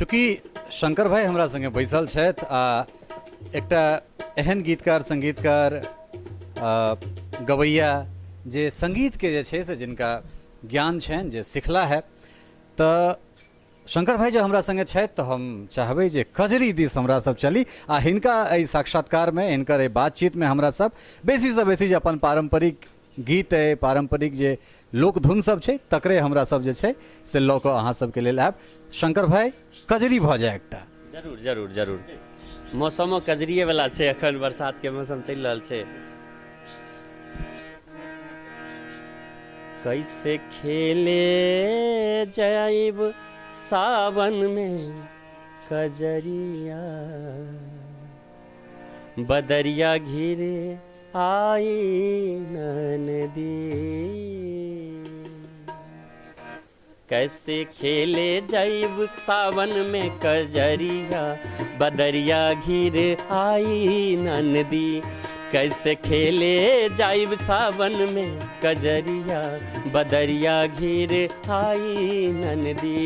चूँकि शंकर भाई हमरा संगे बैसल छथि आ एकटा एहन गीतकार संगीतकार गवैया जे संगीत के जे छै से जिनका ज्ञान छनि जे सिखला है तऽ शंकर भाई जो हमरा संगे छथि तऽ हम चाहबै जे कजरी दिस हमरा सब चली आ हिनका एहि साक्षात्कार में हिनकर एहि बातचीत में हमरा सब बेसी से बेसी जे अपन पारंपरिक गीत है पारंपरिक जे लोकधुन सब छै तकरे हमरा सब जे छै से लऽ कऽ अहाँ सबके लेल आयब। शंकर भाई कजरी भऽ जाए एकटा। जरूर जरूर जरूर मौसमो कजरिए वाला छै, अखन बरसात के मौसम चलि रहल छै। कैसे खेले जाइब सावन में कजरिया, बदरिया घिरे आई नदी। कैसे खेले जाइब सावन में कजरिया, बदरिया घिर आई नदी। कैसे खेले जाइब सावन में कजरिया, बदरिया घिर आई नदी।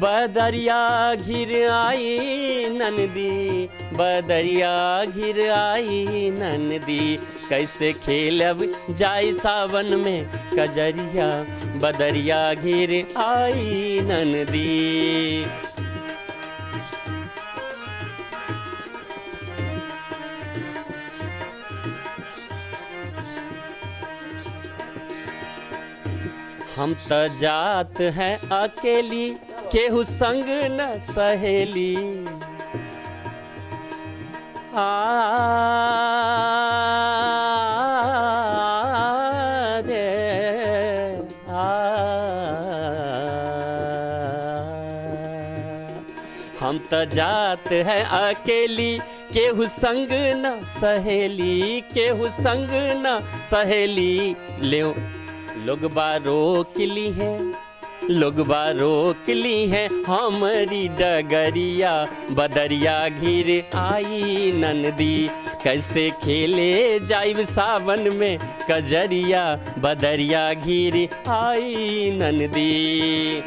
बदरिया घिर आई नदी, बदरिया घिर आई नदी। कैसे खेलब जाई सावन में कजरिया, बदरिया घिर आई नदी। हम त जात हैं अकेली, केहू संग न सहेली। हम त जात हैं अकेली, केहू संग न सहेली, केहू संग न सहेली। ले लोग रोक ली है, लोग रोक ली है हमारी डगरिया, बदरिया घिर आई नदी। कैसे खेले जाइब सावन में कजरिया, बदरिया घिर आई नदी।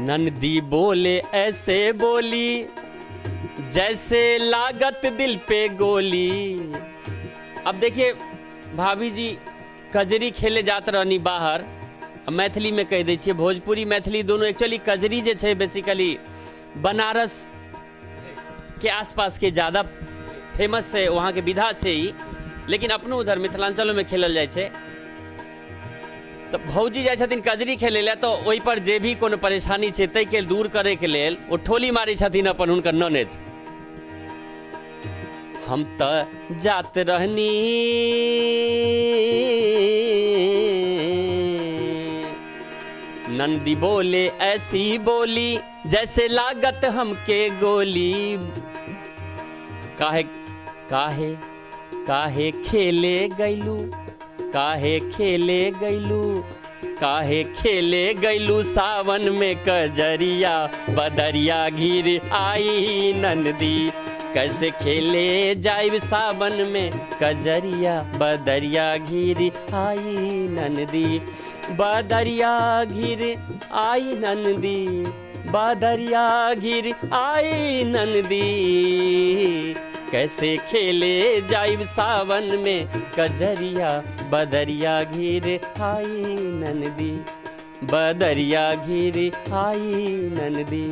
नंदी बोले ऐसे बोली, जैसे लागत दिल पे गोली। अब देखिए भाभी जी कजरी खेले जात रहनी बाहर, मैथिली में कह दै छियै, भोजपुरी मैथिली दोनों। एक्चुअली कजरी जे छै बेसिकली बनारस के आसपास के ज़्यादा फेमस है, वहाँ के विधा छै ई। लेकिन अपनो उधर मिथिलांचलों में खेलल जाए छै। तो भौजी जाइ छथिन कजरी खेले ला, तो ओहि पर जे भी कोनो परेशानी छै तै के दूर करे के लेल ओ ठोली मारी छथिन अपन हुनकर ननद। हम त जात रहनी नंदी बोले ऐसी बोली, जैसे लागत हमके गोली। काहे काहे काहे खेले गैलू, काहे खेले गैलू, काहे खेले गैलू सावन में कजरिया, बदरिया घिर आई नदी। कैसे खेले जाइब सावन में कजरिया, बदरिया घिर आई नदी। बदरिया घिर आई नदी, बदरिया घिर आई नदी। कैसे खेले जाइब सावन में कजरिया, बदरिया घिर आई नदी, बदरिया घिर आई नदी।